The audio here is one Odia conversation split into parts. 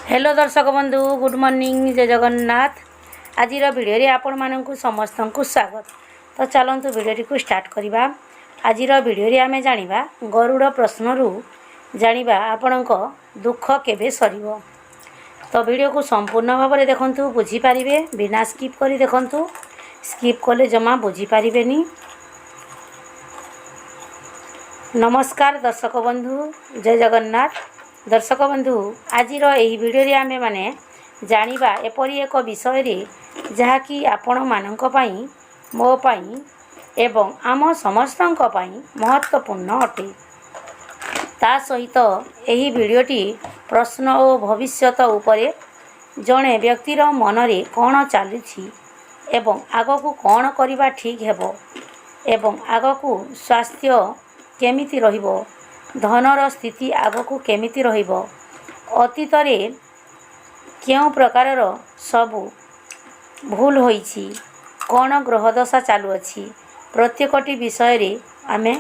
हेलो दर्शक बंधु गुड मॉर्निंग जय जगन्नाथ। आज भिडियो आपण मानक समस्त को स्वागत। तो चलतु भिडियो को स्टार्ट करवा। आज भिडियो आम जाना गरुड़ प्रश्न जाना आपण दुख केबे सरिबो। तो वीडियो को संपूर्ण भाव में देखु बुझीपारे बिना स्किप कर देखु। स्किप कले जमा बुझीपारे। नमस्कार दर्शक बंधु जय जगन्नाथ। दर्शक बंधु आज यही वीडियो आमे माने जानिबा एपरी एक विषय रे जहाँकि आपण मानक पई मो पई एवं आम समस्तक पई महत्वपूर्ण अटे। ता सहित यही वीडियोटी प्रश्न और भविष्यत उपरे जड़े व्यक्तिर मनरे कौन चलुछि एवं आगकू कौन करवा ठीक हेबो एवं आगकू स्वास्थ्य केमिति रहिबो, धनर स्थिति आगकू केमिति रहिबो, अतीत रे क्यों प्रकारर सबू भूल होईछि, कौन ग्रहदशा चालू अछि, प्रत्येकटी विषय रे आमे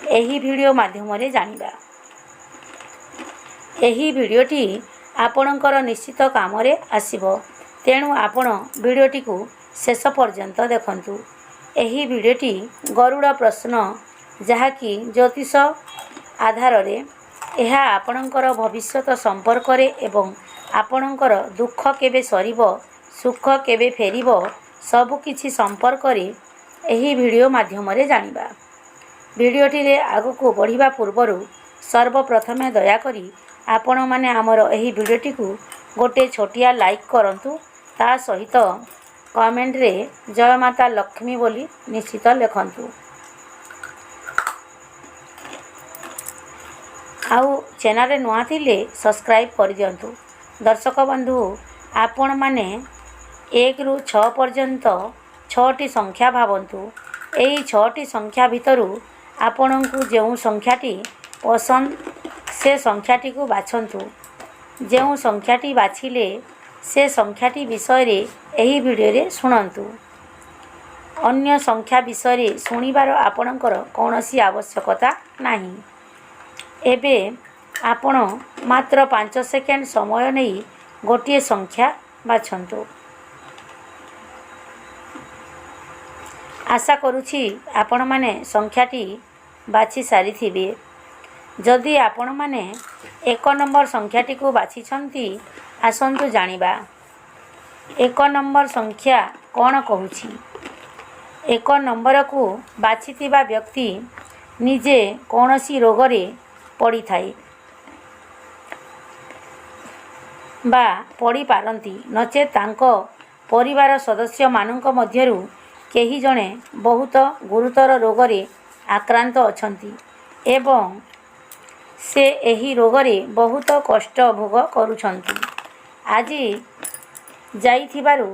एही वीडियो माध्यम रे जानिबा। एही वीडियोटी आपणकर निश्चित काम रे आसीबो, तेणु आपण वीडियोटी को शेष पर्यंत देखंतु। एही वीडियोटी गरुड़ प्रश्न जहाँकि ज्योतिष आधार रे यह आपणकर भविष्यत संपर्क रे एवं आपणकर दुख केबे सरिबो सुख केबे फेरिबो सब किछि संपर्क रे एही वीडियो माध्यम रे जानिबा। वीडियोटी रे आगको बढ़िबा पूर्वरु सर्वप्रथमे दया करी आपण माने हमर एही वीडियोटी को गोटे छोटिया लाइक करंतु। ता सहित कमेंट रे जय माता लक्ष्मी बोली निश्चित लिखंतु। आउ चैनल रे नुआ थिले सब्सक्राइब कर दियंतु। दर्शक बंधु आपण माने 1 रु 6 पर्यंत 6टी संख्या भावंतु। एही 6टी संख्या भितरु आपणकू जेउ संख्याटी पसंद से संख्याटी को बाछंतु। जेउ संख्याटी बाछिले से संख्याटी विषय रे एही वीडियो रे सुनंतु। अन्य संख्या विषय रे सुनिबार आपणकर कोनोसी आवश्यकता नाही। एबे आपण मात्र 5 सेकेंड समय नहीं गोटे संख्या बाछंतु। आशा करुछि आपण माने संख्याटी बाछि सारी थिबे। जदि आपण माने 1 नंबर संख्याटी को बाछिछंती आसंतु जानिबा 1 नंबर संख्या कौन कहूछि। 1 नंबर को बाछिथिबा व्यक्ति निजे कौनसी रोग रे पड़ी थाई बा पड़ी पारंती नचे तांको परिवार सदस्य मानक मध्यरु केही जणे बहुत गुरुतर रोग रे आक्रांत अछंती एवं से एही रोग रे बहुत कष्ट भोग करूछंती। आज जाइथिबारु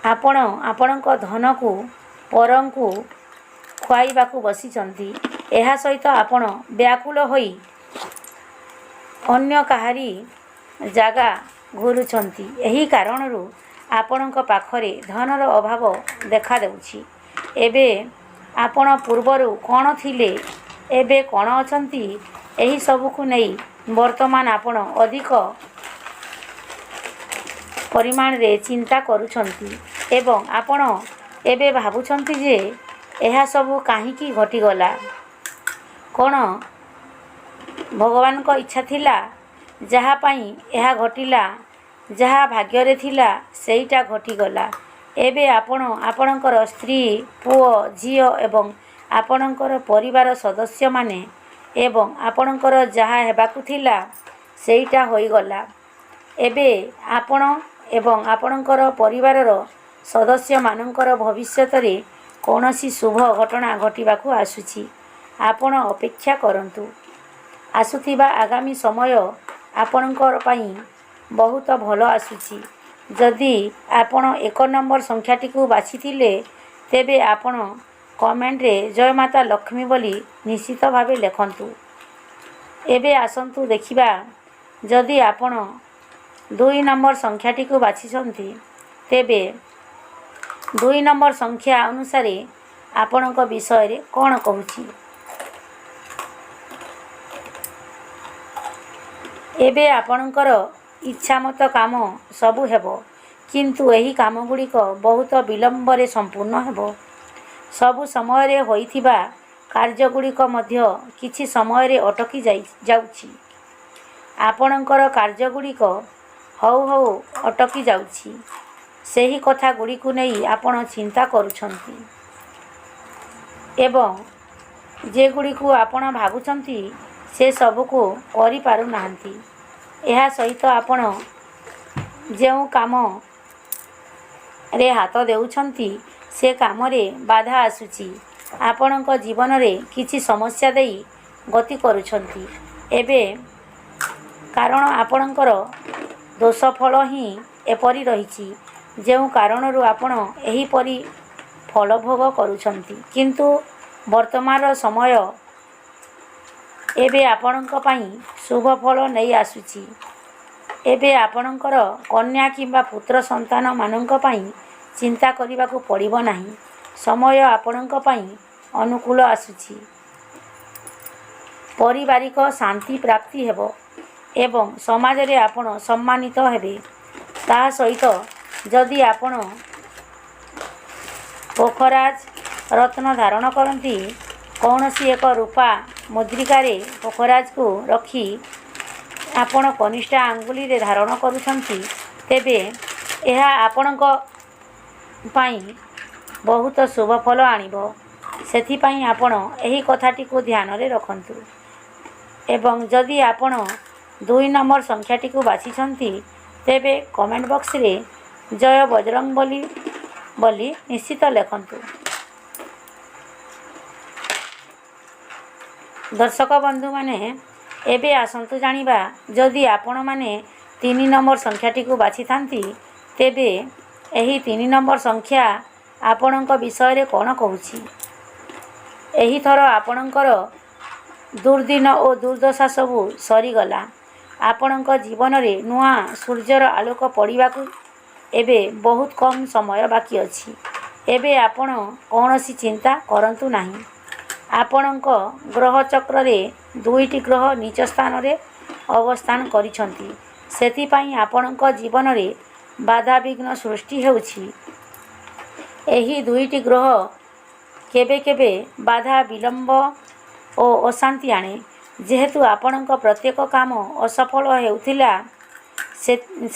आपण आपणक धन को परं को खुआइबा को बसिचंती। एहा सहित आपण व्याकुल होई अन्य काहारी जागा घुरुछंती। एही कारणरू आपणक पाखरे धनर अभाव देखा देउछि। एबे आपण पूर्वरु कोन थिले एबे कोन अछंती एही सब को नै वर्तमान आपण अधिक परिमाण रे चिंता करूछंती एवं आपण एबे भाबुछंती जे एहा सब काहे की घटी गला, कौन भगवान को इच्छा थिला जहा पाई एहा घटिला, जहा भाग्य रे थिला सेईटा घटी गला। एबे आपण आपणकर स्त्री पुओ झियो एवं आपणकर परिवार सदस्य माने एवं आपणकर जहा हेबाकु थिला सेईटा होई गला। एबे आपण एवं आपणकर परिवारर सदस्य मानकर भविष्यत रे कौनसी शुभ घटना घटिबाकू आसुछि। आपण अपेक्षा करंतु। आसुथिबा आगामी समय आपणकर पई बहुत भलो आसुछि। जदि आपण 1 नंबर संख्याटी को बाछिथिले तेबे आपण कमेंट रे जय माता लक्ष्मी बोली निश्चित भावे लिखंतु। एबे आसंतु देखिबा जदि आपण 2 नंबर संख्याटी को बाछिछंती तेबे 2 नंबर संख्या अनुसार आपणक विषय रे कौन कहूछि। ଏବେ ଆପଣଙ୍କର ଇଚ୍ଛାମତ କାମ ସବୁ ହେବ, କିନ୍ତୁ ଏହି କାମଗୁଡ଼ିକ ବହୁତ ବିଳମ୍ବରେ ସମ୍ପୂର୍ଣ୍ଣ ହେବ। ସବୁ ସମୟରେ ହୋଇଥିବା କାର୍ଯ୍ୟଗୁଡ଼ିକ ମଧ୍ୟ କିଛି ସମୟରେ ଅଟକି ଯାଉଛି। ଆପଣଙ୍କର କାର୍ଯ୍ୟଗୁଡ଼ିକ ହଉ ହଉ ଅଟକି ଯାଉଛି। ସେହି କଥାଗୁଡ଼ିକୁ ନେଇ ଆପଣ ଚିନ୍ତା କରୁଛନ୍ତି ଏବଂ ଯେଗୁଡ଼ିକୁ ଆପଣ ଭାବୁଛନ୍ତି ସେସବୁକୁ କରିପାରୁନାହାନ୍ତି। ଏହା ସହିତ ଆପଣ ଯେଉଁ କାମରେ ହାତ ଦେଉଛନ୍ତି ସେ କାମରେ ବାଧା ଆସୁଛି। ଆପଣଙ୍କ ଜୀବନରେ କିଛି ସମସ୍ୟା ଦେଇ ଗତି କରୁଛନ୍ତି ଏବେ, କାରଣ ଆପଣଙ୍କର ଦୋଷ ଫଳ ହିଁ ଏପରି ରହିଛି, ଯେଉଁ କାରଣରୁ ଆପଣ ଏହିପରି ଫଳ ଭୋଗ କରୁଛନ୍ତି। କିନ୍ତୁ ବର୍ତ୍ତମାନର ସମୟ ଏବେ ଆପଣଙ୍କ ପାଇଁ ଶୁଭ ଫଳ ନେଇ ଆସୁଛି। ଏବେ ଆପଣଙ୍କର କନ୍ୟା କିମ୍ବା ପୁତ୍ର ସନ୍ତାନମାନଙ୍କ ପାଇଁ ଚିନ୍ତା କରିବାକୁ ପଡ଼ିବ ନାହିଁ। ସମୟ ଆପଣଙ୍କ ପାଇଁ ଅନୁକୂଳ ଆସୁଛି। ପାରିବାରିକ ଶାନ୍ତି ପ୍ରାପ୍ତି ହେବ ଏବଂ ସମାଜରେ ଆପଣ ସମ୍ମାନିତ ହେବେ। ତାହା ସହିତ ଯଦି ଆପଣ ପୋଖରାଜ ରତ୍ନ ଧାରଣ କରନ୍ତି, କୌଣସି ଏକ ରୂପା ମୁଦ୍ରିକାରେ ପୋଖରାଜକୁ ରଖି ଆପଣ କନିଷ୍ଠ ଆଙ୍ଗୁଳିରେ ଧାରଣ କରୁଛନ୍ତି, ତେବେ ଏହା ଆପଣଙ୍କ ପାଇଁ ବହୁତ ଶୁଭ ଫଳ ଆଣିବ। ସେଥିପାଇଁ ଆପଣ ଏହି କଥାଟିକୁ ଧ୍ୟାନରେ ରଖନ୍ତୁ। ଏବଂ ଯଦି ଆପଣ 2 ନମ୍ବର ସଂଖ୍ୟାଟିକୁ ବାଛିଛନ୍ତି, ତେବେ କମେଣ୍ଟ ବକ୍ସରେ ଜୟ ବଜରଙ୍ଗବଲି ବୋଲି ନିଶ୍ଚିତ ଲେଖନ୍ତୁ। ଦର୍ଶକ ବନ୍ଧୁମାନେ, ଏବେ ଆସନ୍ତୁ ଜାଣିବା, ଯଦି ଆପଣମାନେ 3 ନମ୍ବର ସଂଖ୍ୟାଟିକୁ ବାଛିଥାନ୍ତି, ତେବେ ଏହି 3 ନମ୍ବର ସଂଖ୍ୟା ଆପଣଙ୍କ ବିଷୟରେ କ'ଣ କହୁଛି। ଏହି ଥର ଆପଣଙ୍କର ଦୁର୍ଦିନ ଓ ଦୁର୍ଦ୍ଦଶା ସବୁ ସରିଗଲା। ଆପଣଙ୍କ ଜୀବନରେ ନୂଆ ସୂର୍ଯ୍ୟର ଆଲୋକ ପଡ଼ିବାକୁ ଏବେ ବହୁତ କମ୍ ସମୟ ବାକି ଅଛି। ଏବେ ଆପଣ କୌଣସି ଚିନ୍ତା କରନ୍ତୁ ନାହିଁ। ଆପଣଙ୍କ ଗ୍ରହଚକ୍ରରେ 2ଟି ଗ୍ରହ ନିଜ ସ୍ଥାନରେ ଅବସ୍ଥାନ କରିଛନ୍ତି। ସେଥିପାଇଁ ଆପଣଙ୍କ ଜୀବନରେ ବାଧାବିଘ୍ନ ସୃଷ୍ଟି ହେଉଛି। ଏହି 2ଟି ଗ୍ରହ କେବେ କେବେ ବାଧା, ବିଳମ୍ବ ଓ ଅଶାନ୍ତି ଆଣେ। ଯେହେତୁ ଆପଣଙ୍କ ପ୍ରତ୍ୟେକ କାମ ଅସଫଳ ହେଉଥିଲା,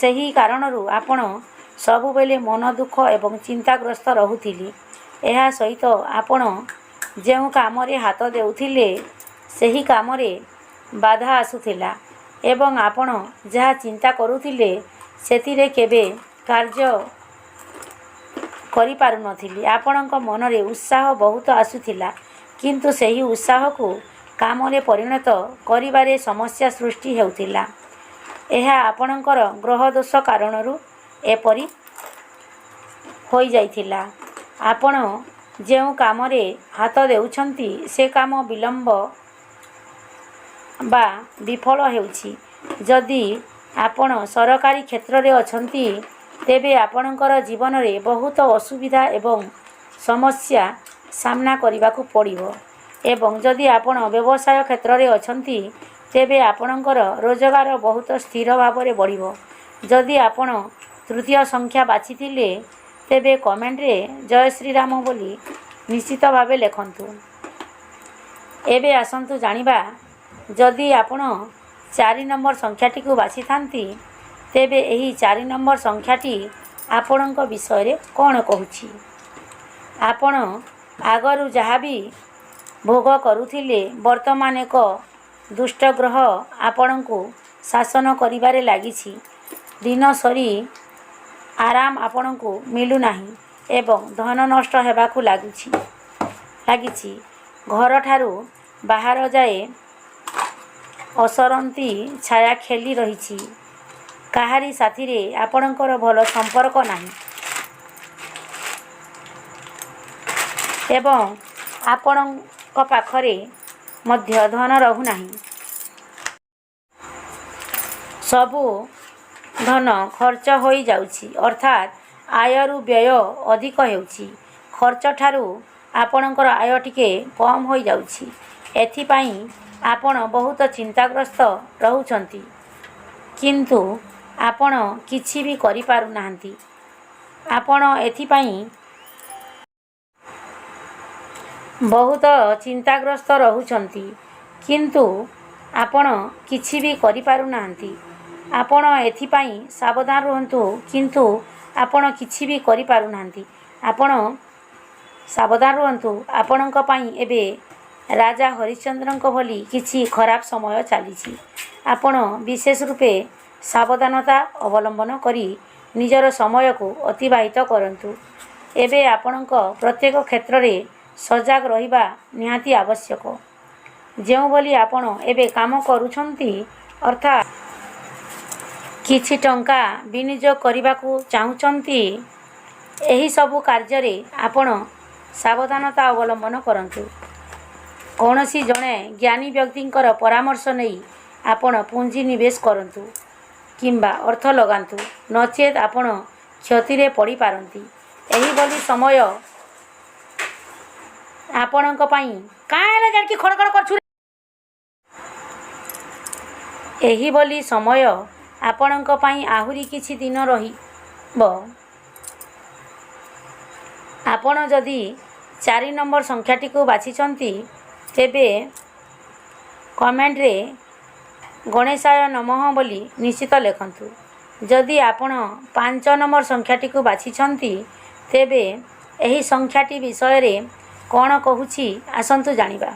ସେହି କାରଣରୁ ଆପଣ ସବୁବେଳେ ମନ ଦୁଃଖ ଏବଂ ଚିନ୍ତାଗ୍ରସ୍ତ ରହୁଥିଲେ। ଏହା ସହିତ ଆପଣ ଯେଉଁ କାମରେ ହାତ ଦେଉଥିଲେ ସେହି କାମରେ ବାଧା ଆସୁଥିଲା ଏବଂ ଆପଣ ଯାହା ଚିନ୍ତା କରୁଥିଲେ ସେଥିରେ କେବେ କାର୍ଯ୍ୟ କରିପାରୁନଥିଲେ। ଆପଣଙ୍କ ମନରେ ଉତ୍ସାହ ବହୁତ ଆସୁଥିଲା, କିନ୍ତୁ ସେହି ଉତ୍ସାହକୁ କାମରେ ପରିଣତ କରିବାରେ ସମସ୍ୟା ସୃଷ୍ଟି ହେଉଥିଲା। ଏହା ଆପଣଙ୍କର ଗ୍ରହ ଦୋଷ କାରଣରୁ ଏପରି ହୋଇଯାଇଥିଲା। ଆପଣ ଯେଉଁ କାମରେ ହାତ ଦେଉଛନ୍ତି ସେ କାମ ବିଳମ୍ବ ବା ବିଫଳ ହେଉଛି। ଯଦି ଆପଣ ସରକାରୀ କ୍ଷେତ୍ରରେ ଅଛନ୍ତି, ତେବେ ଆପଣଙ୍କର ଜୀବନରେ ବହୁତ ଅସୁବିଧା ଏବଂ ସମସ୍ୟା ସାମ୍ନା କରିବାକୁ ପଡ଼ିବ। ଏବଂ ଯଦି ଆପଣ ବ୍ୟବସାୟ କ୍ଷେତ୍ରରେ ଅଛନ୍ତି, ତେବେ ଆପଣଙ୍କର ରୋଜଗାର ବହୁତ ସ୍ଥିର ଭାବରେ ବଢ଼ିବ। ଯଦି ଆପଣ 3ୟ ସଂଖ୍ୟା ବାଛିଥିଲେ, ତେବେ କମେଣ୍ଟରେ ଜୟ ଶ୍ରୀରାମ ବୋଲି ନିଶ୍ଚିତ ଭାବେ ଲେଖନ୍ତୁ। ଏବେ ଆସନ୍ତୁ ଜାଣିବା, ଯଦି ଆପଣ 4 ନମ୍ବର ସଂଖ୍ୟାଟିକୁ ବାଛିଥାନ୍ତି, ତେବେ ଏହି 4 ନମ୍ବର ସଂଖ୍ୟାଟି ଆପଣଙ୍କ ବିଷୟରେ କ'ଣ କହୁଛି। ଆପଣ ଆଗରୁ ଯାହା ବି ଭୋଗ କରୁଥିଲେ, ବର୍ତ୍ତମାନ ଏକ ଦୁଷ୍ଟ ଗ୍ରହ ଆପଣଙ୍କୁ ଶାସନ କରିବାରେ ଲାଗିଛି। ଦିନ ସରି ଆରାମ ଆପଣଙ୍କୁ ମିଳୁନାହିଁ ଏବଂ ଧନ ନଷ୍ଟ ହେବାକୁ ଲାଗିଛି। ଘରଠାରୁ ବାହାର ଯାଏ ଅସରନ୍ତି ଛାୟା ଖେଳି ରହିଛି। କାହାରି ସାଥିରେ ଆପଣଙ୍କର ଭଲ ସମ୍ପର୍କ ନାହିଁ ଏବଂ ଆପଣଙ୍କ ପାଖରେ ମଧ୍ୟ ଧନ ରହୁନାହିଁ। ସବୁ ଧନ ଖର୍ଚ୍ଚ ହୋଇଯାଉଛି, ଅର୍ଥାତ୍ ଆୟରୁ ବ୍ୟୟ ଅଧିକ ହେଉଛି। ଖର୍ଚ୍ଚଠାରୁ ଆପଣଙ୍କର ଆୟ ଟିକେ କମ୍ ହୋଇଯାଉଛି। ଏଥିପାଇଁ ଆପଣ ବହୁତ ଚିନ୍ତାଗ୍ରସ୍ତ ରହୁଛନ୍ତି। କିନ୍ତୁ ଆପଣ କିଛି ବି କରିପାରୁନାହାନ୍ତି। ଆପଣ ଏଥିପାଇଁ ବହୁତ ଚିନ୍ତାଗ୍ରସ୍ତ ରହୁଛନ୍ତି, କିନ୍ତୁ ଆପଣ କିଛି ବି କରିପାରୁନାହାନ୍ତି। ଆପଣ ଏଥିପାଇଁ ସାବଧାନ ରୁହନ୍ତୁ, କିନ୍ତୁ ଆପଣ କିଛି ବି କରିପାରୁନାହାନ୍ତି। ଆପଣ ସାବଧାନ ରୁହନ୍ତୁ। ଆପଣଙ୍କ ପାଇଁ ଏବେ ରାଜା ହରିଶ୍ଚନ୍ଦ୍ରଙ୍କ ଭଳି କିଛି ଖରାପ ସମୟ ଚାଲିଛି। ଆପଣ ବିଶେଷ ରୂପେ ସାବଧାନତା ଅବଲମ୍ବନ କରି ନିଜର ସମୟକୁ ଅତିବାହିତ କରନ୍ତୁ। ଏବେ ଆପଣଙ୍କ ପ୍ରତ୍ୟେକ କ୍ଷେତ୍ରରେ ସଜାଗ ରହିବା ନିହାତି ଆବଶ୍ୟକ। ଯେଉଁଭଳି ଆପଣ ଏବେ କାମ କରୁଛନ୍ତି, ଅର୍ଥାତ୍ କିଛି ଟଙ୍କା ବିନିଯୋଗ କରିବାକୁ ଚାହୁଁଛନ୍ତି, ଏହିସବୁ କାର୍ଯ୍ୟରେ ଆପଣ ସାବଧାନତା ଅବଲମ୍ବନ କରନ୍ତୁ। କୌଣସି ଜଣେ ଜ୍ଞାନୀ ବ୍ୟକ୍ତିଙ୍କର ପରାମର୍ଶ ନେଇ ଆପଣ ପୁଞ୍ଜି ନିବେଶ କରନ୍ତୁ କିମ୍ବା ଅର୍ଥ ଲଗାନ୍ତୁ, ନଚେତ୍ ଆପଣ କ୍ଷତିରେ ପଡ଼ିପାରନ୍ତି। ଏହିଭଳି ସମୟ ଆପଣଙ୍କ ପାଇଁ ଏହିଭଳି ସମୟ ଆପଣଙ୍କ ପାଇଁ ଆହୁରି କିଛି ଦିନ ରହିବ। ଆପଣ ଯଦି 4 ନମ୍ବର ସଂଖ୍ୟାଟିକୁ ବାଛିଛନ୍ତି, ତେବେ କମେଣ୍ଟରେ ଗଣେଶାୟ ନମଃ ବୋଲି ନିଶ୍ଚିତ ଲେଖନ୍ତୁ। ଯଦି ଆପଣ 5 ନମ୍ବର ସଂଖ୍ୟାଟିକୁ ବାଛିଛନ୍ତି, ତେବେ ଏହି ସଂଖ୍ୟାଟି ବିଷୟରେ କ'ଣ କହୁଛି ଆସନ୍ତୁ ଜାଣିବା।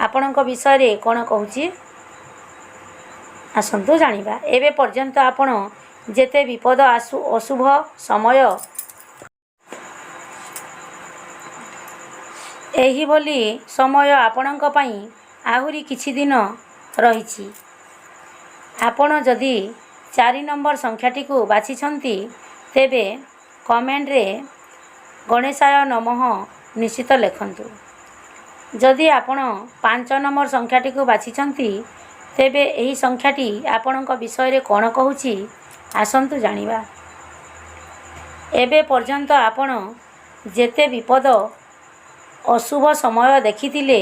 ଆପଣଙ୍କ ବିଷୟରେ କ'ଣ କହୁଛି ଆସନ୍ତୁ ଜାଣିବା। ଏବେ ପର୍ଯ୍ୟନ୍ତ ଆପଣ ଯେତେ ବିପଦ ଅଶୁଭ ସମୟ ଏହିଭଳି ସମୟ ଆପଣଙ୍କ ପାଇଁ ଆହୁରି କିଛି ଦିନ ରହିଛି। ଆପଣ ଯଦି 4 ନମ୍ବର ସଂଖ୍ୟାଟିକୁ ବାଛିଛନ୍ତି, ତେବେ କମେଣ୍ଟରେ ଗଣେଶାୟ ନମଃ ନିଶ୍ଚିତ ଲେଖନ୍ତୁ। ଯଦି ଆପଣ 5 ନମ୍ବର ସଂଖ୍ୟାଟିକୁ ବାଛିଛନ୍ତି, ତେବେ ଏହି ସଂଖ୍ୟାଟି ଆପଣଙ୍କ ବିଷୟରେ କ'ଣ କହୁଛି ଆସନ୍ତୁ ଜାଣିବା। ଏବେ ପର୍ଯ୍ୟନ୍ତ ଆପଣ ଯେତେ ବିପଦ ଅଶୁଭ ସମୟ ଦେଖିଥିଲେ,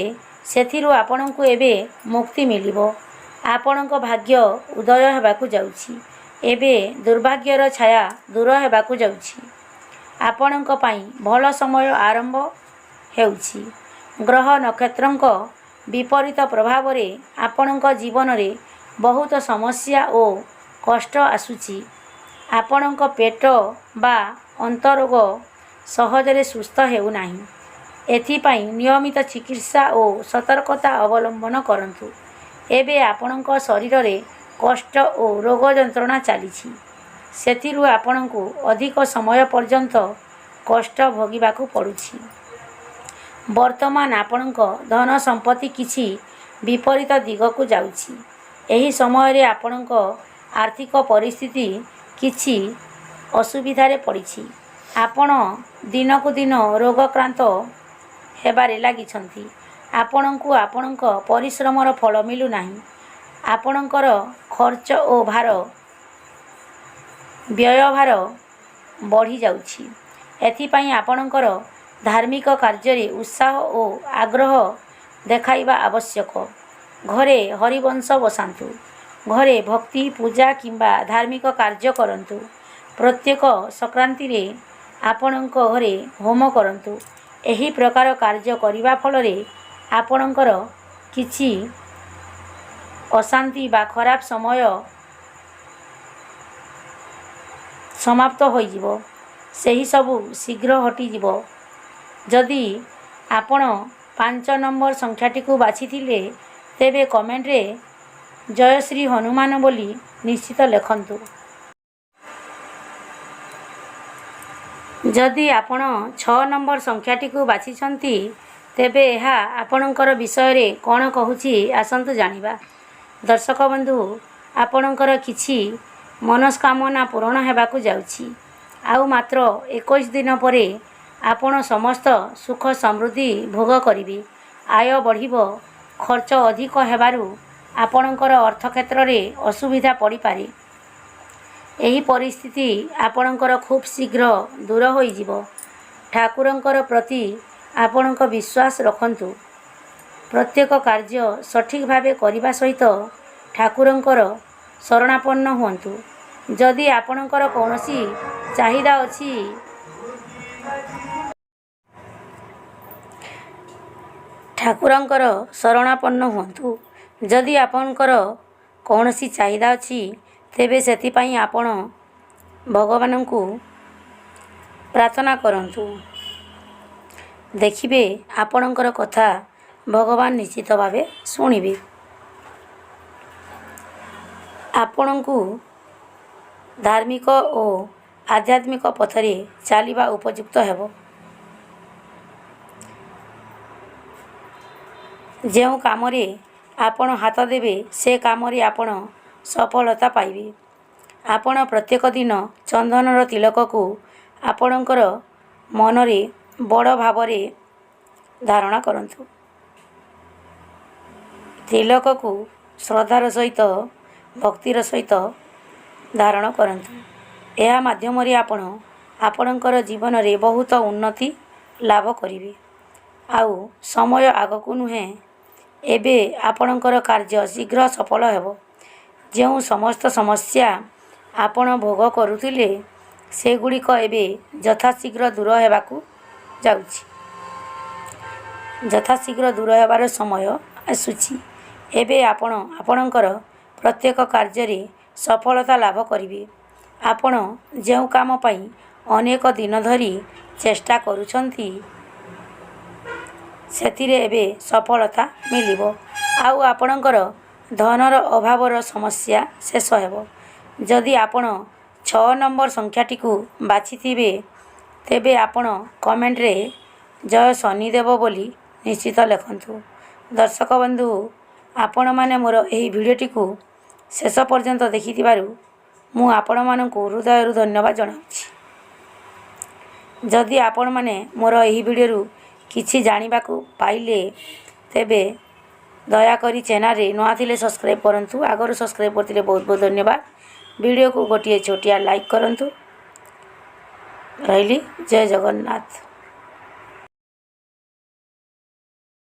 ସେଥିରୁ ଆପଣଙ୍କୁ ଏବେ ମୁକ୍ତି ମିଳିବ। ଆପଣଙ୍କ ଭାଗ୍ୟ ଉଦୟ ହେବାକୁ ଯାଉଛି। ଏବେ ଦୁର୍ଭାଗ୍ୟର ଛାୟା ଦୂର ହେବାକୁ ଯାଉଛି। ଆପଣଙ୍କ ପାଇଁ ଭଲ ସମୟ ଆରମ୍ଭ ହେଉଛି। ଗ୍ରହ ନକ୍ଷତ୍ରଙ୍କ ବିପରୀତ ପ୍ରଭାବରେ ଆପଣଙ୍କ ଜୀବନରେ ବହୁତ ସମସ୍ୟା ଓ କଷ୍ଟ ଆସୁଛି। ଆପଣଙ୍କ ପେଟ ବା ଅନ୍ତରୋଗ ସହଜରେ ସୁସ୍ଥ ହେଉନାହିଁ। ଏଥିପାଇଁ ନିୟମିତ ଚିକିତ୍ସା ଓ ସତର୍କତା ଅବଲମ୍ବନ କରନ୍ତୁ। ଏବେ ଆପଣଙ୍କ ଶରୀରରେ କଷ୍ଟ ଓ ରୋଗ ଯନ୍ତ୍ରଣା ଚାଲିଛି। ସେଥିରୁ ଆପଣଙ୍କୁ ଅଧିକ ସମୟ ପର୍ଯ୍ୟନ୍ତ କଷ୍ଟ ଭୋଗିବାକୁ ପଡ଼ୁଛି। ବର୍ତ୍ତମାନ ଆପଣଙ୍କ ଧନ ସମ୍ପତ୍ତି କିଛି ବିପରୀତ ଦିଗକୁ ଯାଉଛି। ଏହି ସମୟରେ ଆପଣଙ୍କ ଆର୍ଥିକ ପରିସ୍ଥିତି କିଛି ଅସୁବିଧାରେ ପଡ଼ିଛି। ଆପଣ ଦିନକୁ ଦିନ ରୋଗାକ୍ରାନ୍ତ ହେବାରେ ଲାଗିଛନ୍ତି। ଆପଣଙ୍କୁ ଆପଣଙ୍କ ପରିଶ୍ରମର ଫଳ ମିଳୁନାହିଁ। ଆପଣଙ୍କର ଖର୍ଚ୍ଚ ଓ ବ୍ୟୟଭାର ବଢ଼ିଯାଉଛି। ଏଥିପାଇଁ ଆପଣଙ୍କର ଧାର୍ମିକ କାର୍ଯ୍ୟରେ ଉତ୍ସାହ ଓ ଆଗ୍ରହ ଦେଖାଇବା ଆବଶ୍ୟକ। ଘରେ ହରିବଂଶ ବସାନ୍ତୁ। ଘରେ ଭକ୍ତି, ପୂଜା କିମ୍ବା ଧାର୍ମିକ କାର୍ଯ୍ୟ କରନ୍ତୁ। ପ୍ରତ୍ୟେକ ସଂକ୍ରାନ୍ତିରେ ଆପଣଙ୍କ ଘରେ ହୋମ କରନ୍ତୁ। ଏହି ପ୍ରକାର କାର୍ଯ୍ୟ କରିବା ଫଳରେ ଆପଣଙ୍କର କିଛି ଅଶାନ୍ତି ବା ଖରାପ ସମୟ ସମାପ୍ତ ହୋଇଯିବ। ସେହି ସବୁ ଶୀଘ୍ର ହଟିଯିବ। ଯଦି ଆପଣ 5 ନମ୍ବର ସଂଖ୍ୟାଟିକୁ ବାଛିଥିଲେ, ତେବେ କମେଣ୍ଟରେ ଜୟ ଶ୍ରୀ ହନୁମାନ ବୋଲି ନିଶ୍ଚିତ ଲେଖନ୍ତୁ। ଯଦି ଆପଣ 6 ନମ୍ବର ସଂଖ୍ୟାଟିକୁ ବାଛିଛନ୍ତି, ତେବେ ଏହା ଆପଣଙ୍କର ବିଷୟରେ କ'ଣ କହୁଛି ଆସନ୍ତୁ ଜାଣିବା। ଦର୍ଶକ ବନ୍ଧୁ, ଆପଣଙ୍କର କିଛି ମନସ୍କାମନା ପୂରଣ ହେବାକୁ ଯାଉଛି। ଆଉ ମାତ୍ର 21 ଦିନ ପରେ ଆପଣ ସମସ୍ତ ସୁଖ ସମୃଦ୍ଧି ଭୋଗ କରିବେ। ଆୟ ବଢ଼ିବ। ଖର୍ଚ୍ଚ ଅଧିକ ହେବାରୁ ଆପଣଙ୍କର ଅର୍ଥ କ୍ଷେତ୍ରରେ ଅସୁବିଧା ପଡ଼ିପାରେ। ଏହି ପରିସ୍ଥିତି ଆପଣଙ୍କର ଖୁବ୍ ଶୀଘ୍ର ଦୂର ହୋଇଯିବ। ଠାକୁରଙ୍କର ପ୍ରତି ଆପଣଙ୍କ ବିଶ୍ୱାସ ରଖନ୍ତୁ। ପ୍ରତ୍ୟେକ କାର୍ଯ୍ୟ ସଠିକ୍ ଭାବେ କରିବା ସହିତ ଠାକୁରଙ୍କର ଶରଣାପନ୍ନ ହୁଅନ୍ତୁ। ଯଦି ଆପଣଙ୍କର କୌଣସି ଚାହିଦା ଅଛି ଠାକୁରଙ୍କର ଶରଣାପନ୍ନ ହୁଅନ୍ତୁ। ଯଦି ଆପଣଙ୍କର କୌଣସି ଚାହିଦା ଅଛି ତେବେ ସେଥିପାଇଁ ଆପଣ ଭଗବାନଙ୍କୁ ପ୍ରାର୍ଥନା କରନ୍ତୁ। ଦେଖିବେ ଆପଣଙ୍କର କଥା ଭଗବାନ ନିଶ୍ଚିତ ଭାବେ ଶୁଣିବେ। ଆପଣଙ୍କୁ ଧାର୍ମିକ ଓ ଆଧ୍ୟାତ୍ମିକ ପଥରେ ଚାଲିବା ଉପଯୁକ୍ତ ହେବ। ଯେଉଁ କାମରେ ଆପଣ ହାତ ଦେବେ ସେ କାମରେ ଆପଣ ସଫଳତା ପାଇବେ। ଆପଣ ପ୍ରତ୍ୟେକ ଦିନ ଚନ୍ଦନର ତିଲକକୁ ଆପଣଙ୍କର ମନରେ ବଡ଼ ଭାବରେ ଧାରଣ କରନ୍ତୁ। ତିଲକକୁ ଶ୍ରଦ୍ଧାର ସହିତ ଭକ୍ତିର ସହିତ ଧାରଣ କରନ୍ତୁ। ଏହା ମାଧ୍ୟମରେ ଆପଣ ଆପଣଙ୍କର ଜୀବନରେ ବହୁତ ଉନ୍ନତି ଲାଭ କରିବେ। ଆଉ ସମୟ ଆଗକୁ ନୁହେଁ, ଏବେ ଆପଣଙ୍କର କାର୍ଯ୍ୟ ଶୀଘ୍ର ସଫଳ ହେବ। ଯେଉଁ ସମସ୍ତ ସମସ୍ୟା ଆପଣ ଭୋଗ କରୁଥିଲେ ସେଗୁଡ଼ିକ ଏବେ ଯଥାଶୀଘ୍ର ଦୂର ହେବାକୁ ଯାଉଛି। ଯଥାଶୀଘ୍ର ଦୂର ହେବାର ସମୟ ଆସୁଛି। ଏବେ ଆପଣ ଆପଣଙ୍କର ପ୍ରତ୍ୟେକ କାର୍ଯ୍ୟରେ ସଫଳତା ଲାଭ କରିବେ। ଆପଣ ଯେଉଁ କାମ ପାଇଁ ଅନେକ ଦିନ ଧରି ଚେଷ୍ଟା କରୁଛନ୍ତି ସେଥିରେ ଏବେ ସଫଳତା ମିଳିବ। ଆଉ ଆପଣଙ୍କର ଧନର ଅଭାବର ସମସ୍ୟା ଶେଷ ହେବ। ଯଦି ଆପଣ 6 ନମ୍ବର ସଂଖ୍ୟାଟିକୁ ବାଛିଥିବେ ତେବେ ଆପଣ କମେଣ୍ଟରେ ଜୟ ଶନିଦେବ ବୋଲି ନିଶ୍ଚିତ ଲେଖନ୍ତୁ। ଦର୍ଶକ ବନ୍ଧୁ, ଆପଣମାନେ ମୋର ଏହି ଭିଡ଼ିଓଟିକୁ ଶେଷ ପର୍ଯ୍ୟନ୍ତ ଦେଖିଥିବାରୁ ମୁଁ ଆପଣମାନଙ୍କୁ ହୃଦୟରୁ ଧନ୍ୟବାଦ ଜଣାଉଛି। ଯଦି ଆପଣମାନେ ମୋର ଏହି ଭିଡ଼ିଓରୁ କିଛି ଜାଣିବାକୁ ପାଇଲେ ତେବେ ଦୟାକରି ଚ୍ୟାନେଲରେ ନୂଆ ଥିଲେ ସବସ୍କ୍ରାଇବ୍ କରନ୍ତୁ। ଆଗରୁ ସବସ୍କ୍ରାଇବ୍ କରିଥିଲେ ବହୁତ ବହୁତ ଧନ୍ୟବାଦ। ଭିଡ଼ିଓକୁ ଗୋଟିଏ ଛୋଟିଆ ଲାଇକ୍ କରନ୍ତୁ। ରହିଲି, ଜୟ ଜଗନ୍ନାଥ।